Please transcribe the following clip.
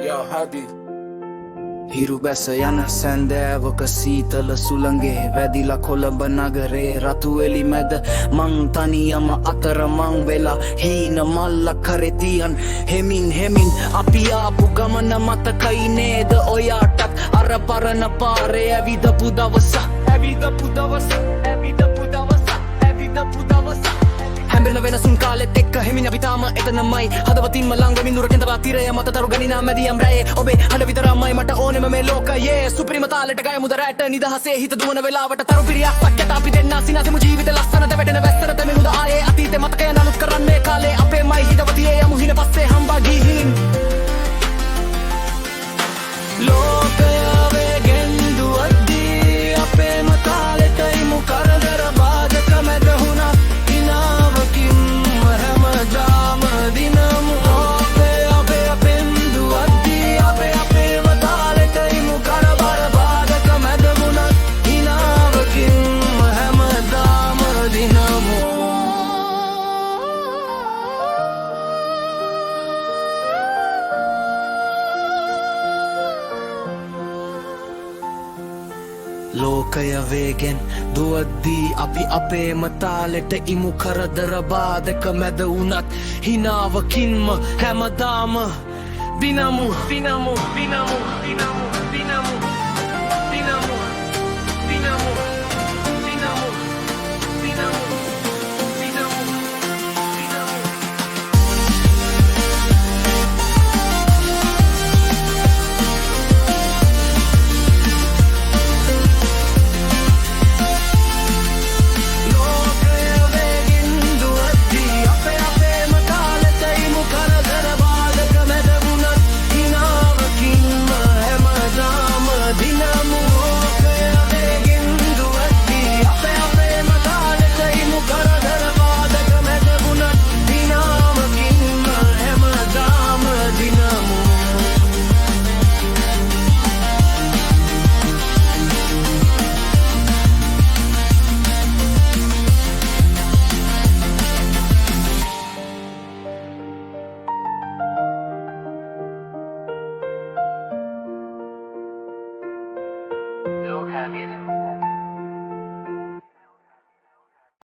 Yo, Hadi. හිරු බැස යන සැන්දෑවක සීතල සුළඟේ වැදිලා කොළඹ නගරේ රතු එලි මැද මං තනියම අතරමං වෙලා හීන මල්ලක් කරේ තියන් හෙමින් අපි ආපු ගමන මතකයි නේද ඔයාටත් අර පරණ පාරේ ඇවිදපු දවස හැම්බෙරන වෙනසුන් කාලෙත් එක්ක හෙමින් අපි තාම එතනමයි හදවතින්ම ළඟ මින්දුරකින් තබා තිරය මත තරු ගනිනා මැදියම් රැයේ ඔබේ හඬ විතරමයි මට ඕනෙම මේ ලෝකයේ සුපිරිම තාලෙට ගයමු දරැට නිදහසේ හිත දුවන වෙලාවට තරු පිරියක් සක්්‍යත අපි දෙන්නා සිනාසෙමු ජීවිත ලස්සනට වැටෙන වැස්සට මෙමුද ආයේ අතීතේ මතකය නලුත් කරන්නේ කාලේ අපේමයි හිතවතියේ යමු හින පස්සේ හම්බා ගිහින් ලෝකය වේගෙන් දුවද්දී අපේම තාලෙට ඉමු කරදර බාධක මැද වුණා ලෝකය වේගෙන් දුවද්දී අපි අපේම තාලෙට ඉමු කරදර බාධක මැද වුණත් හිනාවකින්ම හැමදාම දිනමු